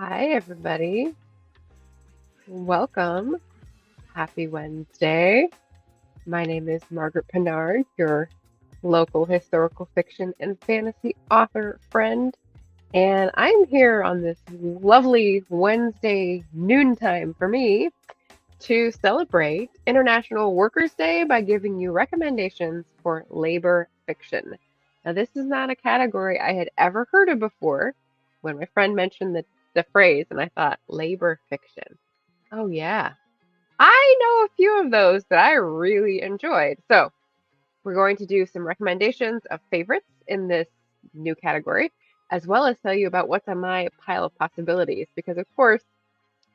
Hi, everybody. Welcome. Happy Wednesday. My name is Margaret Pinard, your local historical fiction and fantasy author friend. And I'm here on this lovely Wednesday noontime for me to celebrate International Workers' Day by giving you recommendations for labor fiction. Now, this is not a category I had ever heard of before when my friend mentioned the phrase, and I thought, labor fiction. Oh, yeah. I know a few of those that I really enjoyed. So, we're going to do some recommendations of favorites in this new category, as well as tell you about what's on my pile of possibilities. Because, of course,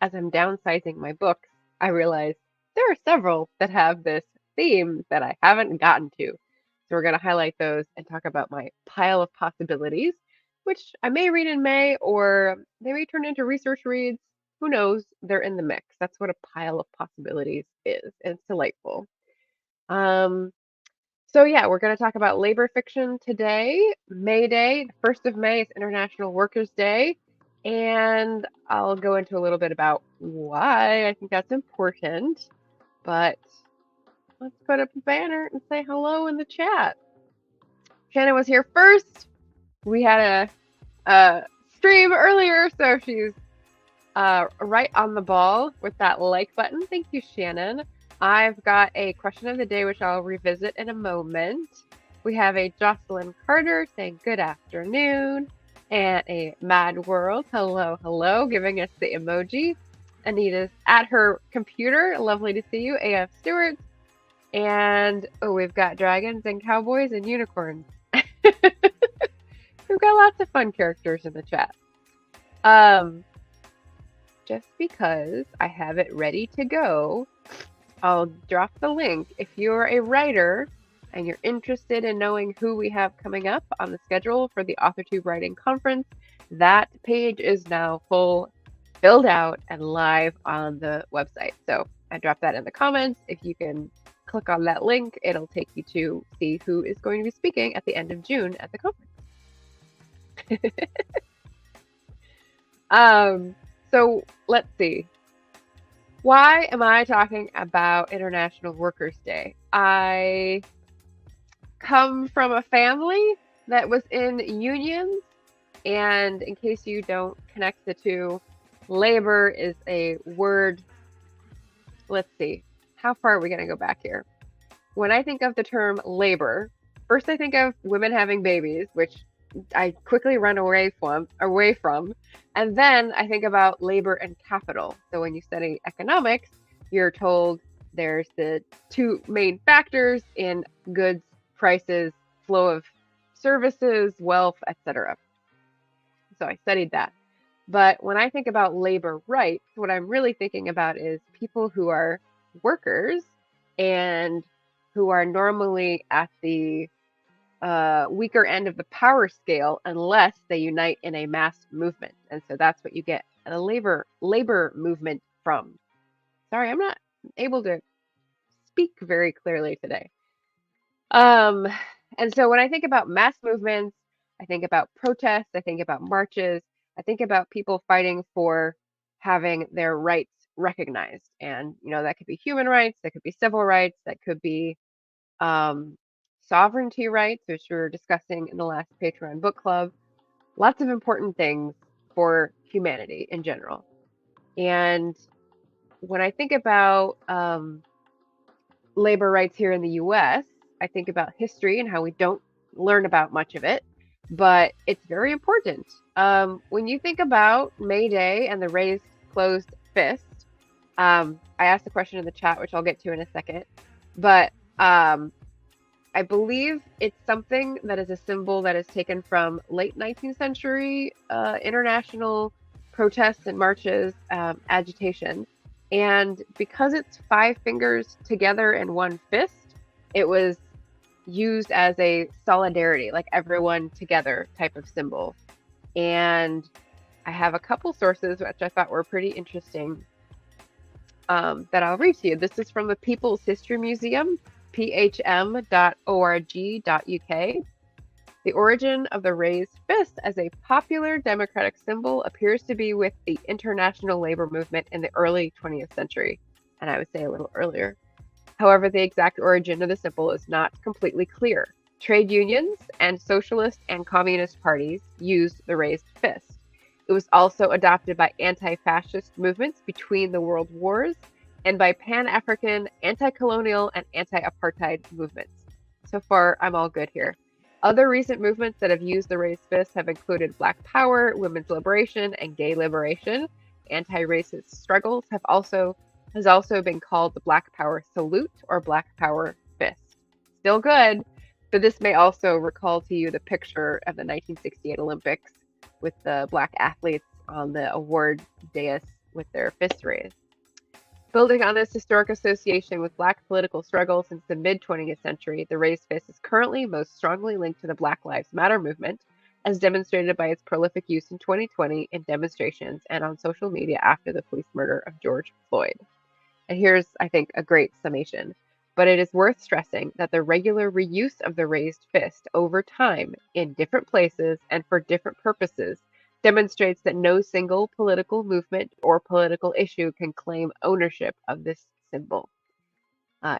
as I'm downsizing my books, I realize there are several that have this theme that I haven't gotten to. So we're going to highlight those and talk about my pile of possibilities, which I may read in May or they may turn into research reads. Who knows? They're in the mix. That's what a pile of possibilities is. And it's delightful. Um, so yeah, we're going to talk about labor fiction today. May Day, the 1st of May is International Workers' Day. And I'll go into a little bit about why I think that's important. But let's put up a banner and say hello in the chat. Shannon was here first. We had a stream earlier, so she's right on the ball with that like button. Thank you, Shannon. I've got a question of the day, which I'll revisit in a moment. We have a Jocelyn Carter saying good afternoon, and a Mad World, hello, hello, giving us the emoji. Anita's at her computer, lovely to see you. AF Stewart, and oh, we've got dragons and cowboys and unicorns. We've got lots of fun characters in the chat. Just because I have it ready to go, I'll drop the link. If you're a writer and you're interested in knowing who we have coming up on the schedule for the AuthorTube Writing Conference, that page is now filled out and live on the website. So I dropped that in the comments. If you can click on that link, it'll take you to see who is going to be speaking at the end of June at the conference. So let's see. Why am I talking about International Workers' Day? I come from a family that was in unions, and in case you don't connect the two, labor is a word. Let's see. How far are we going to go back here? When I think of the term labor, first I think of women having babies, which I quickly run away from, and then I think about labor and capital. So when you study economics, you're told there's the two main factors in goods, prices, flow of services, wealth, etc. So I studied that. But when I think about labor rights, what I'm really thinking about is people who are workers and who are normally at the weaker end of the power scale unless they unite in a mass movement. And so that's what you get a labor movement from. Sorry, I'm not able to speak very clearly today. And so when I think about mass movements, I think about protests, I think about marches, I think about people fighting for having their rights recognized. And, that could be human rights, that could be civil rights, that could be sovereignty rights, which we were discussing in the last Patreon book club. Lots of important things for humanity in general. And when I think about labor rights here in the US, I think about history and how we don't learn about much of it, but it's very important. When you think about May Day and the raised closed fist, I asked a question in the chat, which I'll get to in a second, but I believe it's something that is a symbol that is taken from late 19th century international protests and marches, agitation. And because it's 5 fingers together in one fist, it was used as a solidarity, like everyone together type of symbol. And I have a couple sources which I thought were pretty interesting that I'll read to you. This is from the People's History Museum, phm.org.uk. The origin of the raised fist as a popular democratic symbol appears to be with the international labor movement in the early 20th century, and I would say a little earlier. However, the exact origin of the symbol is not completely clear. Trade unions and socialist and communist parties used the raised fist. It was also adopted by anti-fascist movements between the world wars and by Pan-African, anti-colonial, and anti-apartheid movements. So far, I'm all good here. Other recent movements that have used the raised fist have included Black Power, women's liberation, and gay liberation. Anti-racist struggles has also been called the Black Power salute or Black Power fist. Still good, but this may also recall to you the picture of the 1968 Olympics with the black athletes on the award dais with their fists raised. Building on this historic association with Black political struggle since the mid-20th century, the raised fist is currently most strongly linked to the Black Lives Matter movement, as demonstrated by its prolific use in 2020 in demonstrations and on social media after the police murder of George Floyd. And here's, I think, a great summation. But it is worth stressing that the regular reuse of the raised fist over time in different places and for different purposes demonstrates that no single political movement or political issue can claim ownership of this symbol.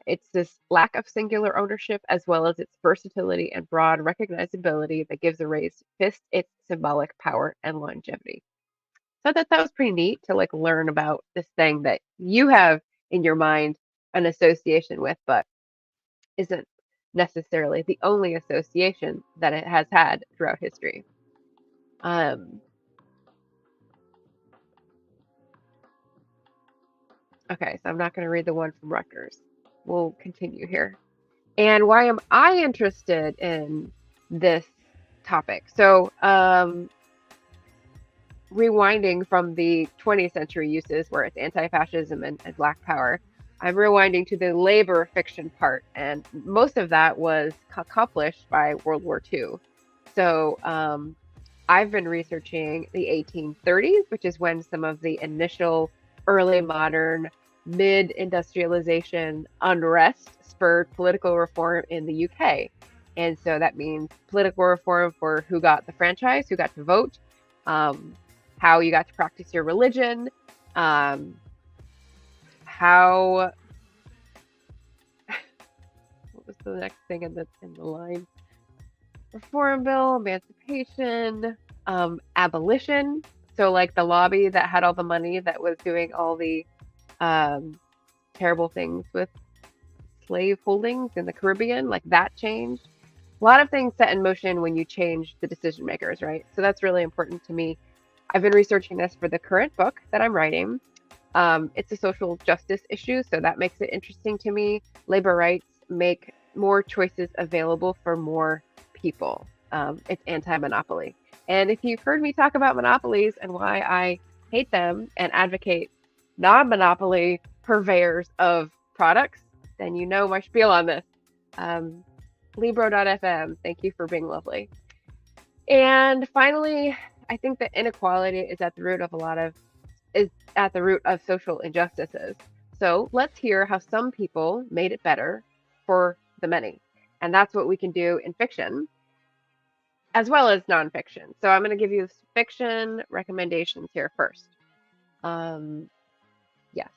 It's this lack of singular ownership as well as its versatility and broad recognizability that gives the raised fist its symbolic power and longevity. So that was pretty neat to like learn about this thing that you have in your mind an association with, but isn't necessarily the only association that it has had throughout history. Okay, so I'm not going to read the one from Rutgers. We'll continue here. And why am I interested in this topic? So, rewinding from the 20th century uses where it's anti-fascism and Black Power, I'm rewinding to the labor fiction part, and most of that was accomplished by World War II. So I've been researching the 1830s, which is when some of the initial early modern mid-industrialization unrest spurred political reform in the UK. And so that means political reform for who got the franchise, who got to vote, how you got to practice your religion, how what was the next thing in the line? Reform bill, emancipation, abolition. So like the lobby that had all the money that was doing all the terrible things with slave holdings in the Caribbean, like that changed. A lot of things set in motion when you change the decision makers, right? So that's really important to me. I've been researching this for the current book that I'm writing. It's a social justice issue, so that makes it interesting to me. Labor rights make more choices available for more people. It's anti-monopoly. And if you've heard me talk about monopolies and why I hate them and advocate non-monopoly purveyors of products, then you know my spiel on this. Libro.fm, thank you for being lovely. And finally, I think that inequality is at the root of social injustices. So let's hear how some people made it better for the many. And that's what we can do in fiction, as well as nonfiction. So I'm going to give you fiction recommendations here first. Yes.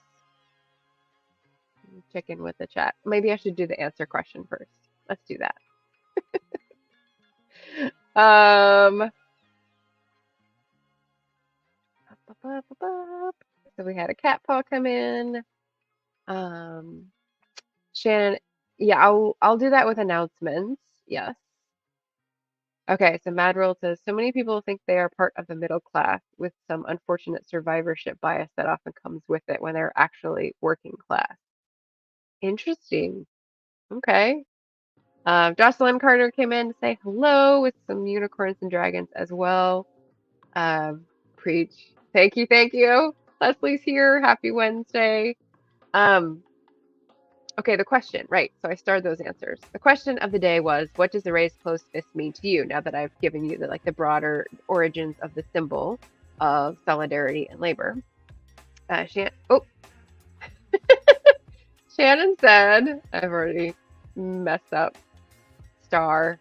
Check in with the chat. Maybe I should do the answer question first. Let's do that. So we had a cat paw come in. Shannon, yeah, I'll do that with announcements. Yes. Okay, so Madrill says, so many people think they are part of the middle class with some unfortunate survivorship bias that often comes with it when they're actually working class. Interesting. Okay. Jocelyn Carter came in to say hello with some unicorns and dragons as well. Preach. Thank you, thank you. Leslie's here. Happy Wednesday. Okay, the question, right. So I starred those answers. The question of the day was, what does the raised closed fist mean to you? Now that I've given you the broader origins of the symbol of solidarity and labor. Shannon said, I've already messed up. Star.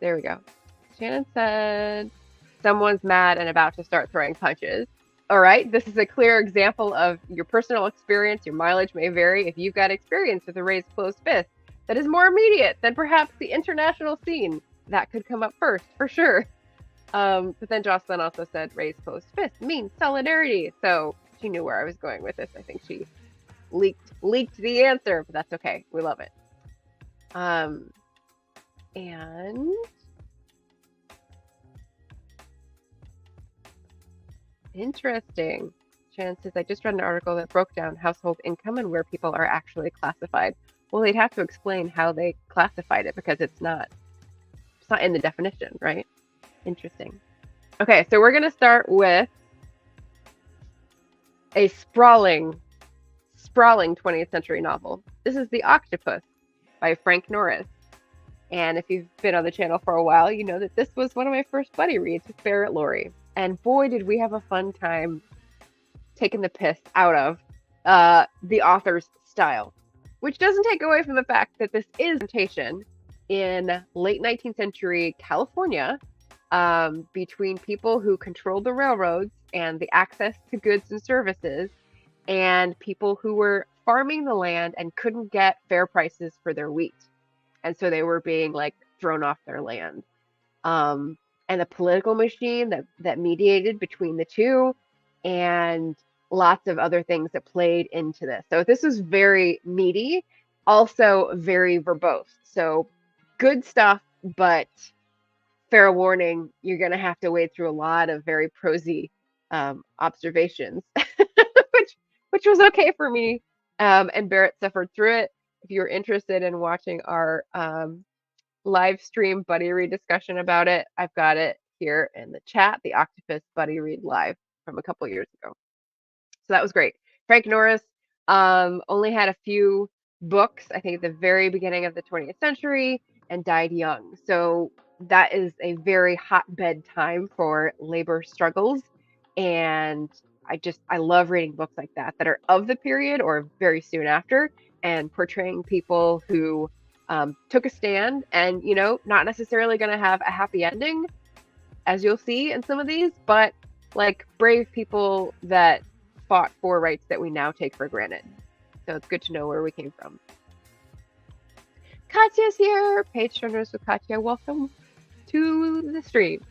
There we go. Shannon said, someone's mad and about to start throwing punches. All right, this is a clear example of your personal experience. Your mileage may vary. If you've got experience with a raised closed fist that is more immediate than perhaps the international scene, that could come up first, for sure. But then Jocelyn also said raised closed fist means solidarity. So she knew where I was going with this. I think she leaked the answer, but that's okay. We love it. And interesting. Shannon says, I just read an article that broke down household income and where people are actually classified. Well, they'd have to explain how they classified it because it's not in the definition, right? Interesting. Okay, so we're going to start with a sprawling 20th century novel. This is The Octopus by Frank Norris. And if you've been on the channel for a while, you know that this was one of my first buddy reads with Barrett Laurie. And boy, did we have a fun time taking the piss out of the author's style, which doesn't take away from the fact that this is a presentation in late 19th century California between people who controlled the railroads and the access to goods and services and people who were farming the land and couldn't get fair prices for their wheat. And so they were being like thrown off their land. And the political machine that mediated between the two, and lots of other things that played into this. So this was very meaty, also very verbose. So good stuff, but fair warning, you're going to have to wade through a lot of very prosy observations, which was okay for me. And Barrett suffered through it. If you're interested in watching our live stream buddy read discussion about it, I've got it here in the chat, the Octopus buddy read live from a couple years ago. So that was great. Frank Norris only had a few books, I think at the very beginning of the 20th century, and died young. So that is a very hotbed time for labor struggles. And I love reading books like that are of the period or very soon after, and portraying people who took a stand and, you know, not necessarily going to have a happy ending, as you'll see in some of these, but like brave people that fought for rights that we now take for granted. So it's good to know where we came from. Katya's here. Page Turners with Katya. Welcome to the stream.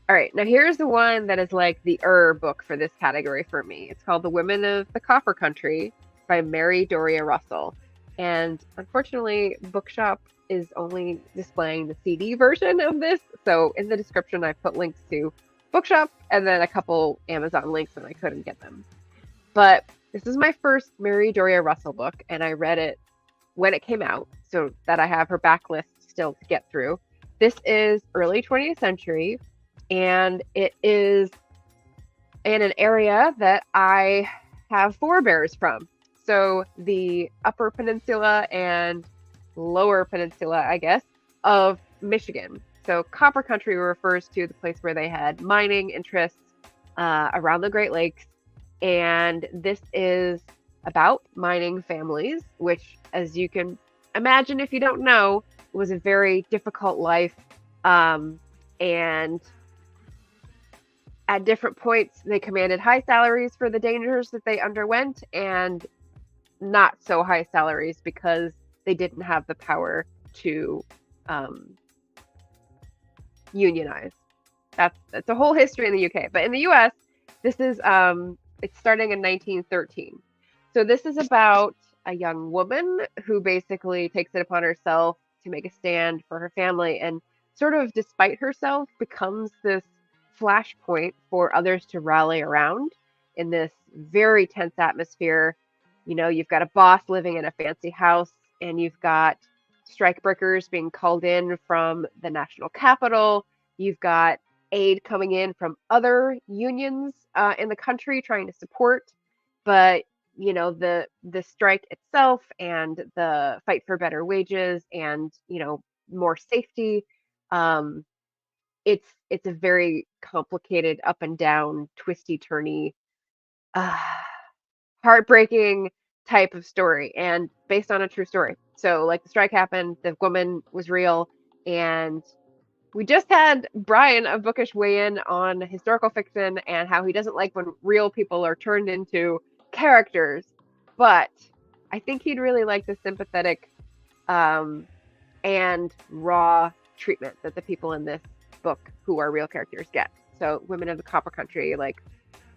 All right, now here's the one that is like the book for this category for me. It's called The Women of the Copper Country by Mary Doria Russell. And unfortunately, Bookshop is only displaying the CD version of this. So in the description, I put links to Bookshop and then a couple Amazon links when I couldn't get them. But this is my first Mary Doria Russell book, and I read it when it came out, so that I have her backlist still to get through. This is early 20th century, and it is in an area that I have forebears from. So the Upper Peninsula and Lower Peninsula, I guess, of Michigan. So Copper Country refers to the place where they had mining interests around the Great Lakes. And this is about mining families, which, as you can imagine if you don't know, was a very difficult life. And at different points, they commanded high salaries for the dangers that they underwent, and not so high salaries because they didn't have the power to unionize. That's a whole history in the UK. But in the US, this is it's starting in 1913. So this is about a young woman who basically takes it upon herself to make a stand for her family, and sort of despite herself becomes this flashpoint for others to rally around in this very tense atmosphere. You know, you've got a boss living in a fancy house, and you've got strikebreakers being called in from the national capital. You've got aid coming in from other unions in the country trying to support. But, you know, the strike itself and the fight for better wages and, you know, more safety, it's a very complicated, up and down, twisty, turny, heartbreaking type of story, and based on a true story. So like the strike happened, the woman was real, and We just had Brian of Bookish weigh in on historical fiction and how he doesn't like when real people are turned into characters, but I think he'd really like the sympathetic um, and raw treatment that the people in this book who are real characters get. So, Women of the Copper Country, like,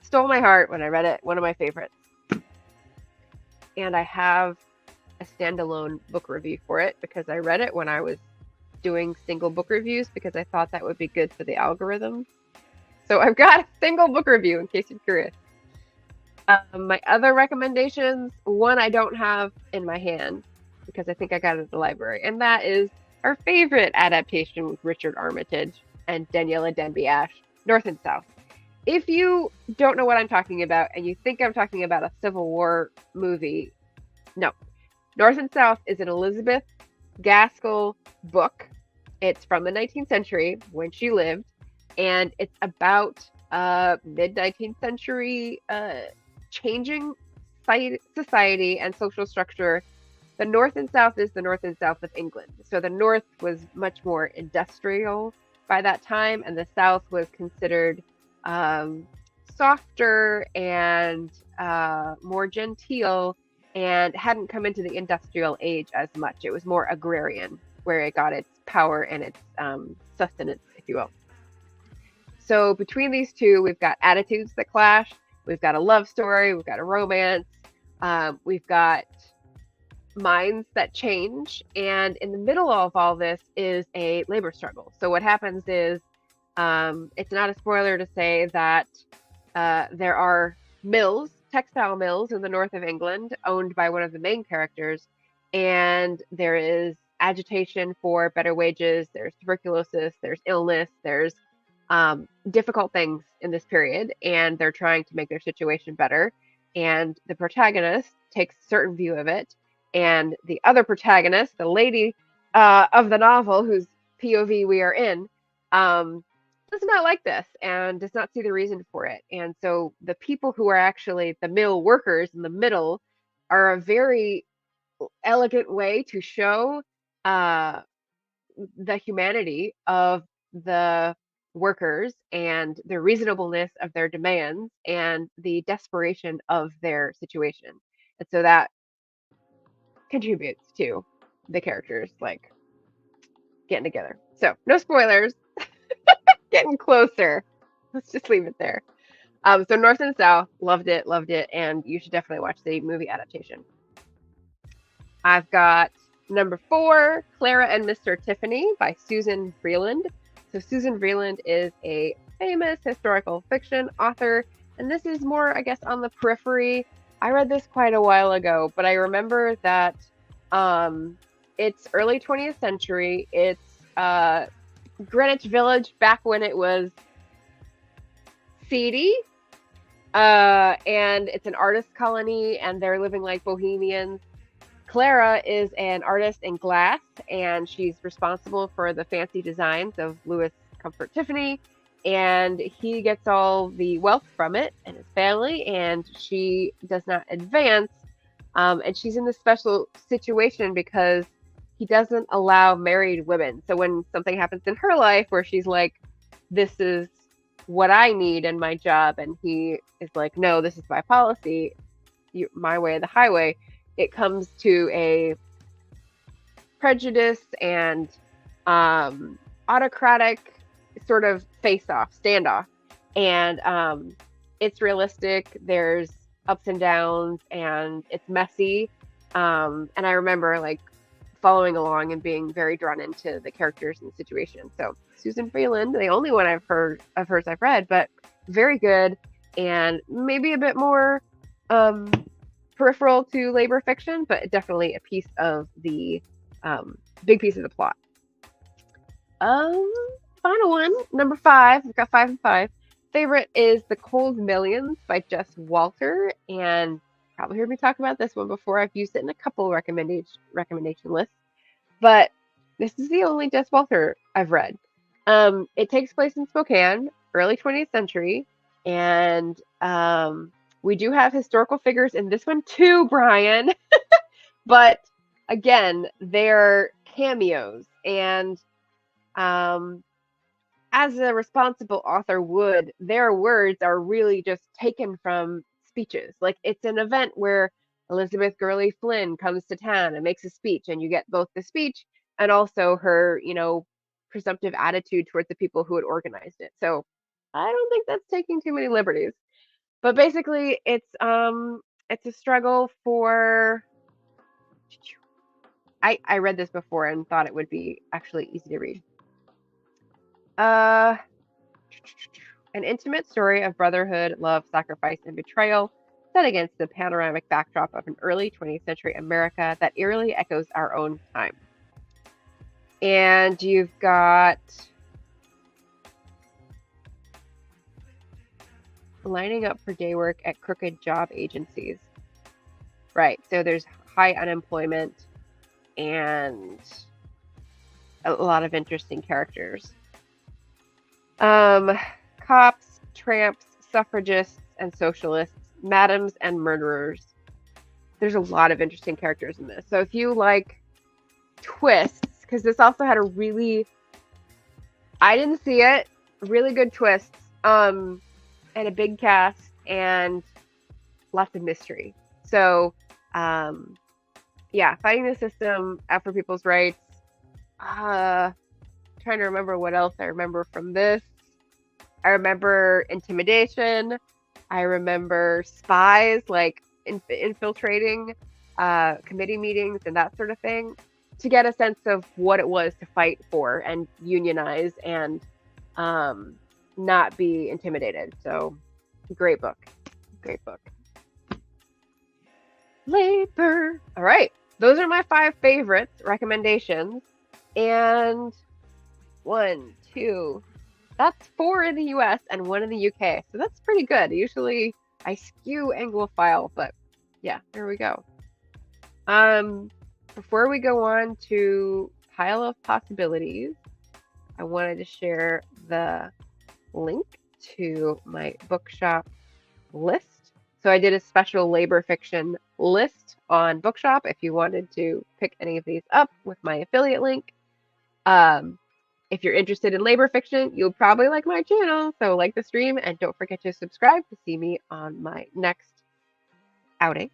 stole my heart when I read it. One of my favorites. And I have a standalone book review for it because I read it when I was doing single book reviews because I thought that would be good for the algorithm. So I've got a single book review in case you're curious. My other recommendations, one I don't have in my hand because I think I got it at the library, and that is our favorite adaptation with Richard Armitage and Daniela Denby-Ashe, North and South. If you don't know what I'm talking about and you think I'm talking about a Civil War movie, no. North and South is an Elizabeth Gaskell book. It's from the 19th century when she lived, and it's about mid-19th century changing society and social structure. The North and South is the North and South of England. So the North was much more industrial by that time, and the South was considered softer and more genteel and hadn't come into the industrial age as much. It was more agrarian, where it got its power and its sustenance, if you will. So between these two, we've got attitudes that clash. We've got a love story. We've got a romance. We've got minds that change. And in the middle of all this is a labor struggle. So what happens is, it's not a spoiler to say that there are mills, textile mills in the north of England owned by one of the main characters. And there is agitation for better wages. There's tuberculosis. There's illness. There's difficult things in this period. And they're trying to make their situation better. And the protagonist takes a certain view of it. And the other protagonist, the lady of the novel, whose POV we are in, does not like this and does not see the reason for it. And so the people who are actually the mill workers in the middle are a very elegant way to show the humanity of the workers and the reasonableness of their demands and the desperation of their situation. And so that contributes to the characters like getting together. So no spoilers. Getting closer. Let's just leave it there. So North and South, loved it, and you should definitely watch the movie adaptation. I've got number 4, Clara and Mr. Tiffany by Susan Vreeland. So Susan Vreeland is a famous historical fiction author, and this is more, I guess, on the periphery. I read this quite a while ago, but I remember that it's early 20th century. It's Greenwich Village back when it was seedy, and it's an artist colony, and they're living like bohemians. Clara is an artist in glass, and she's responsible for the fancy designs of Louis Comfort Tiffany, and he gets all the wealth from it and his family, and she does not advance, and she's in this special situation because he doesn't allow married women. So when something happens in her life where she's like, this is what I need in my job, and he is like, no, this is my policy, my way or the highway, it comes to a prejudice and autocratic sort of standoff. And it's realistic. There's ups and downs, and it's messy. And I remember like following along and being very drawn into the characters and the situation. So Susan Vreeland, the only one I've heard of hers I've read, but very good and maybe a bit more peripheral to labor fiction, but definitely a piece of the big piece of the plot. Final one, number 5. We've got 5 and 5. Favorite is The Cold Millions by Jess Walter, and probably heard me talk about this one before. I've used it in a couple recommendation lists, but this is the only Jess Walter I've read. It takes place in Spokane, early 20th century, and we do have historical figures in this one too, Brian. But again, they're cameos, and as a responsible author would, their words are really just taken from speeches. Like it's an event where Elizabeth Gurley Flynn comes to town and makes a speech, and you get both the speech and also her, presumptive attitude towards the people who had organized it. So I don't think that's taking too many liberties. But basically, it's a struggle for. I read this before and thought it would be actually easy to read. Uh, an intimate story of brotherhood, love, sacrifice, and betrayal set against the panoramic backdrop of an early 20th century America that eerily echoes our own time. And you've got lining up for day work at crooked job agencies. Right, so there's high unemployment and a lot of interesting characters. Cops, tramps, suffragists, and socialists, madams, and murderers. There's a lot of interesting characters in this. So if you like twists, because this also had a really, I didn't see it, really good twists, and a big cast, and lots of mystery. So, yeah, fighting the system, out for people's rights. Trying to remember what else I remember from this. I remember intimidation. I remember spies, like infiltrating committee meetings and that sort of thing, to get a sense of what it was to fight for and unionize and not be intimidated. So, great book. Great book. Labor. All right. Those are my 5 favorites, recommendations. And 1, 2, that's 4 in the US and 1 in the UK. So that's pretty good. Usually I skew Anglophile, but yeah, there we go. Before we go on to Pile of Possibilities, I wanted to share the link to my Bookshop list. So I did a special labor fiction list on Bookshop if you wanted to pick any of these up with my affiliate link. If you're interested in labor fiction, you'll probably like my channel. So like the stream and don't forget to subscribe to see me on my next outing.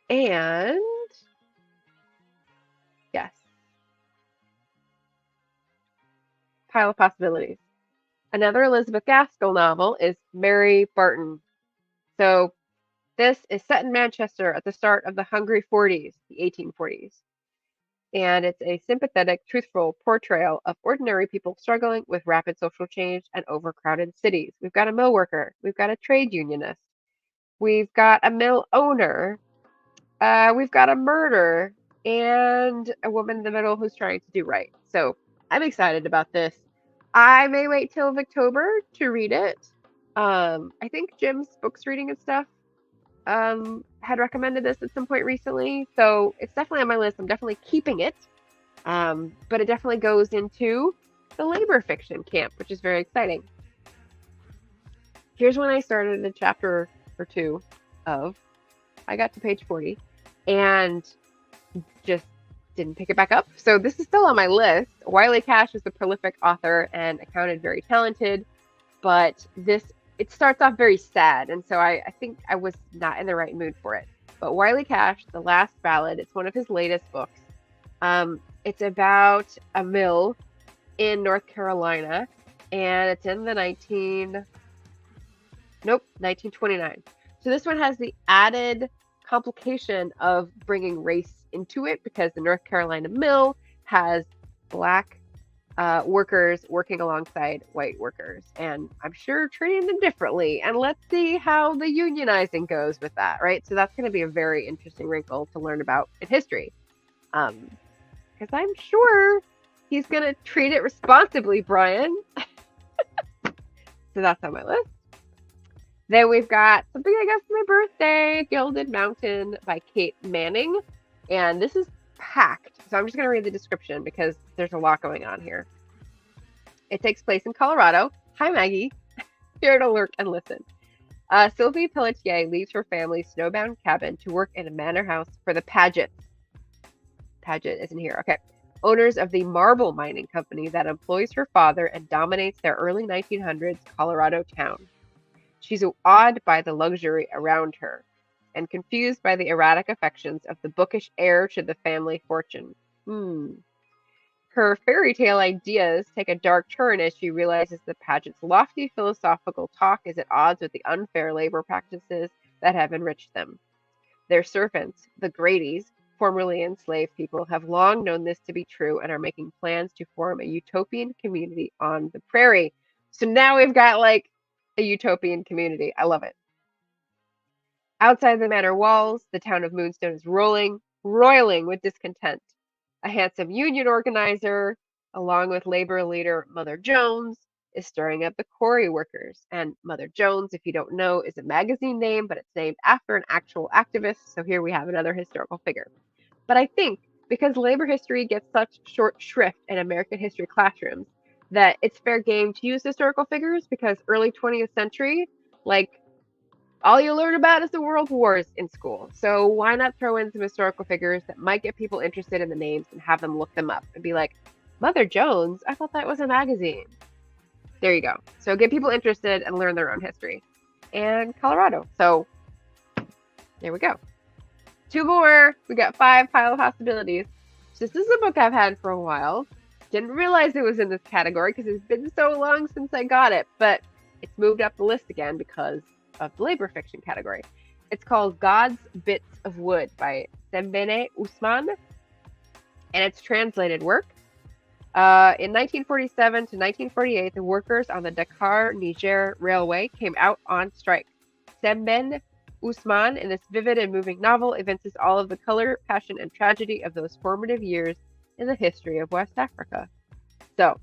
And yes, Pile of Possibilities. Another Elizabeth Gaskell novel is Mary Barton. So this is set in Manchester at the start of the Hungry 40s, the 1840s. And it's a sympathetic, truthful portrayal of ordinary people struggling with rapid social change and overcrowded cities. We've got a mill worker, we've got a trade unionist, we've got a mill owner, we've got a murder, and a woman in the middle who's trying to do right. So I'm excited about this. I may wait till October to read it. I think Jim's Books Reading and Stuff had recommended this at some point recently, so it's definitely on my list. I'm definitely keeping it, but it definitely goes into the labor fiction camp, which is very exciting. Here's when I started a chapter or 2 of. I got to page 40 and just didn't pick it back up. So this is still on my list. Wiley Cash is a prolific author and accounted very talented, but it starts off very sad, and so I think I was not in the right mood for it. But Wiley Cash, The Last Ballad, it's one of his latest books. It's about a mill in North Carolina, and it's in the 1929. So this one has the added complication of bringing race into it, because the North Carolina mill has Black workers working alongside white workers, and I'm sure treating them differently. And let's see how the unionizing goes with that, right? So that's going to be a very interesting wrinkle to learn about in history, because I'm sure he's going to treat it responsibly, Brian. So that's on my list. Then we've got something I got for my birthday, Gilded Mountain by Kate Manning, and this is packed. So I'm just going to read the description because there's a lot going on here. It takes place in Colorado. Hi, Maggie. Here to lurk and listen. Sylvie Pelletier leaves her family's snowbound cabin to work in a manor house for the Pagets. Paget isn't here. Okay. owners of the marble mining company that employs her father and dominates their early 1900s Colorado town. She's awed by the luxury around her and confused by the erratic affections of the bookish heir to the family fortune. Her fairy tale ideas take a dark turn as she realizes the pageant's lofty philosophical talk is at odds with the unfair labor practices that have enriched them. Their servants, the Gradys, formerly enslaved people, have long known this to be true and are making plans to form a utopian community on the prairie. So now we've got like a utopian community. I love it. Outside the manor walls, the town of Moonstone is roiling with discontent. A handsome union organizer, along with labor leader Mother Jones, is stirring up the quarry workers. And Mother Jones, if you don't know, is a magazine name, but it's named after an actual activist. So here we have another historical figure. But I think because labor history gets such short shrift in American history classrooms, that it's fair game to use historical figures because early 20th century, like all you learn about is the world wars in school. So why not throw in some historical figures that might get people interested in the names and have them look them up and be like, Mother Jones? I thought that was a magazine. There you go. So get people interested and learn their own history. And Colorado. So there we go. 2 more. We got 5 pile of possibilities. So this is a book I've had for a while. Didn't realize it was in this category because it's been so long since I got it. But it's moved up the list again because of the labor fiction category. It's called God's Bits of Wood by Sembene Usman, and it's translated work. In 1947 to 1948, the workers on the Dakar-Niger Railway came out on strike. Sembene Usman, in this vivid and moving novel, evinces all of the color, passion, and tragedy of those formative years in the history of West Africa. So,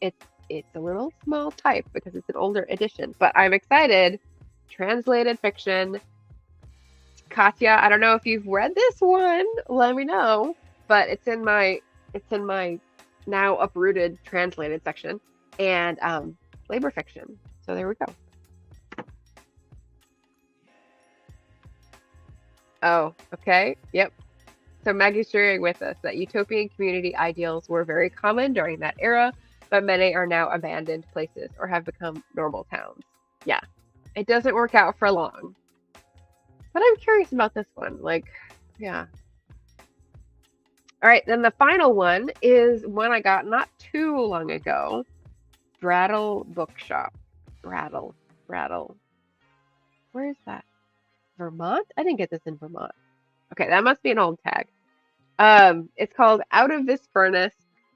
it's a little small type because it's an older edition, but I'm excited. Translated fiction. Katya, I don't know if you've read this one. Let me know. But it's in my now uprooted translated section. And labor fiction. So there we go. Oh, okay. Yep. So Maggie's sharing with us that utopian community ideals were very common during that era, but many are now abandoned places or have become normal towns. Yeah. It doesn't work out for long. But I'm curious about this one. Like, yeah. All right, then the final one is one I got not too long ago. Brattle Bookshop. Brattle. Where is that? Vermont? I didn't get this in Vermont. Okay, that must be an old tag. It's called Out of This Furnace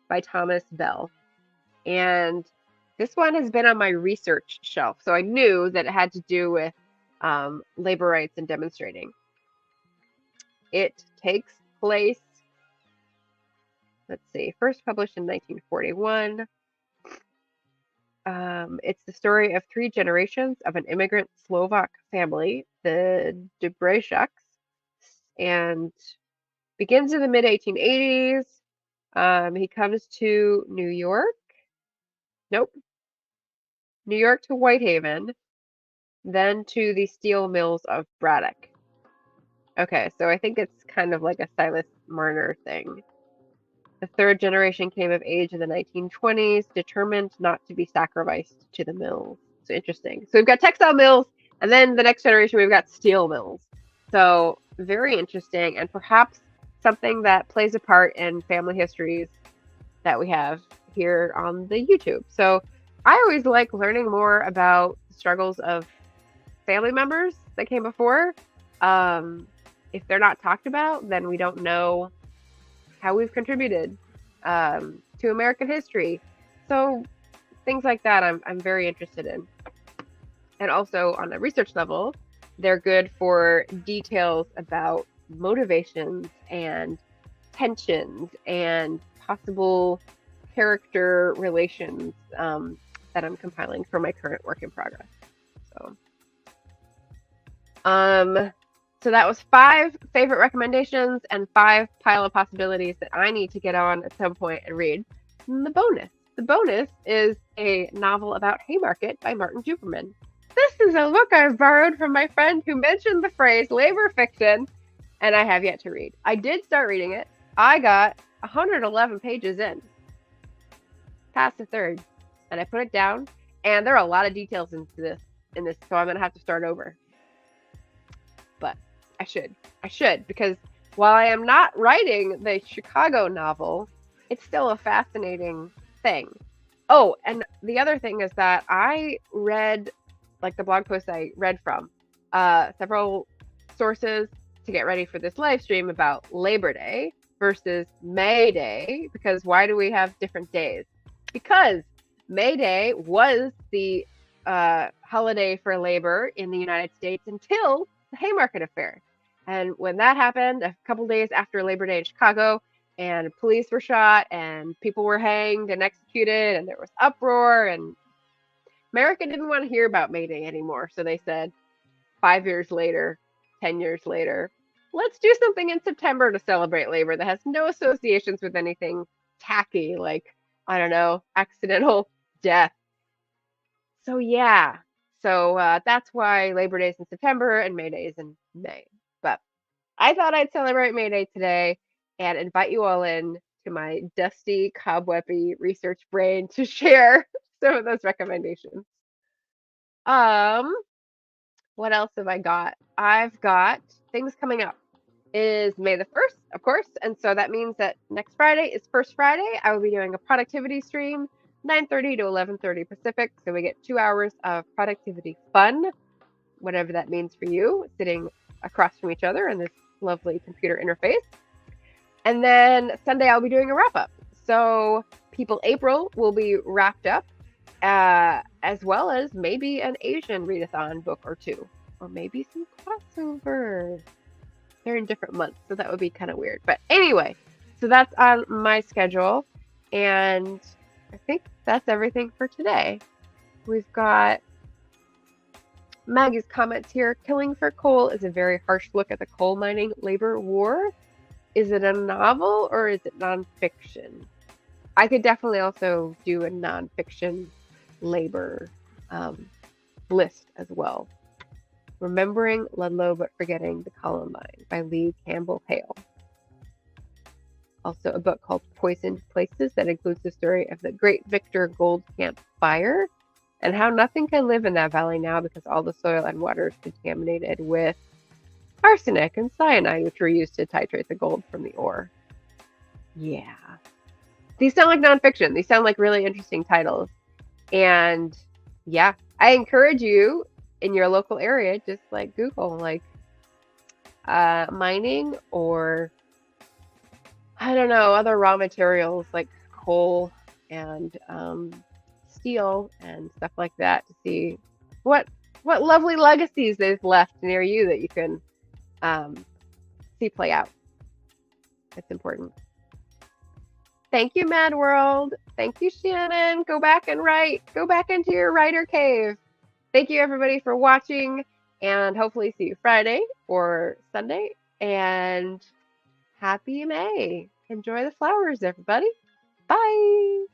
by Thomas Bell. And this one has been on my research shelf, so I knew that it had to do with labor rights and demonstrating. It takes place, let's see, first published in 1941. It's the story of 3 generations of an immigrant Slovak family, the Debrežaks, and begins in the mid-1880s. He comes to New York. Nope. New York to Whitehaven, then to the steel mills of Braddock. Okay, so I think it's kind of like a Silas Marner thing. The 3rd generation came of age in the 1920s, determined not to be sacrificed to the mills. So interesting. So we've got textile mills, and then the next generation we've got steel mills. So very interesting, and perhaps something that plays a part in family histories that we have here on the YouTube. So I always like learning more about the struggles of family members that came before. If they're not talked about, then we don't know how we've contributed to American history. So things like that I'm very interested in. And also on a research level, they're good for details about motivations and tensions and possible character relations that I'm compiling for my current work in progress. So that was 5 favorite recommendations and 5 pile of possibilities that I need to get on at some point and read. And the bonus is a novel about Haymarket by Martin Duperman. This is a book I've borrowed from my friend who mentioned the phrase labor fiction, and I have yet to read. I did start reading it. I got 111 pages in, past the third, and I put it down, and there are a lot of details into this, so I'm gonna have to start over. But I should, because while I am not writing the Chicago novel, it's still a fascinating thing. Oh, and the other thing is that I read, like the blog post I read from, several sources to get ready for this live stream about Labor Day versus May Day, because why do we have different days? Because May Day was the holiday for labor in the United States until the Haymarket Affair. And when that happened, a couple days after Labor Day in Chicago, and police were shot, and people were hanged and executed, and there was uproar, and America didn't want to hear about May Day anymore. So they said, 5 years later, 10 years later, let's do something in September to celebrate labor that has no associations with anything tacky, like, I don't know, accidental death. So yeah, so that's why Labor Day is in September and May Day is in May. But I thought I'd celebrate May Day today and invite you all in to my dusty, cobwebby research brain to share some of those recommendations. What else have I got? I've got things coming up. It is May the 1st, of course, and so that means that next Friday is First Friday. I will be doing a productivity stream, 9:30 to 11:30 Pacific, so we get 2 hours of productivity fun, whatever that means for you, sitting across from each other in this lovely computer interface. And then Sunday I'll be doing a wrap-up. So People April will be wrapped up, as well as maybe an Asian readathon book or two, or maybe some crossover. They're in different months, so that would be kind of weird. But anyway, so that's on my schedule, and I think that's everything for today. We've got Maggie's comments here. Killing for Coal is a very harsh look at the coal mining labor war. Is it a novel or is it nonfiction? I could definitely also do a nonfiction labor list as well. Remembering Ludlow but Forgetting the Columbine by Lee Campbell Hale. Also a book called Poisoned Places that includes the story of the Great Victor Gold Camp fire and how nothing can live in that valley now because all the soil and water is contaminated with arsenic and cyanide, which were used to titrate the gold from the ore. Yeah. These sound like nonfiction. These sound like really interesting titles. And yeah, I encourage you in your local area, just like Google, like mining or, I don't know, other raw materials like coal and steel and stuff like that to see what lovely legacies they've left near you that you can see play out. It's important. Thank you, Mad World. Thank you, Shannon. Go back and write. Go back into your writer cave. Thank you, everybody, for watching, and hopefully see you Friday or Sunday. And happy May. Enjoy the flowers, everybody. Bye.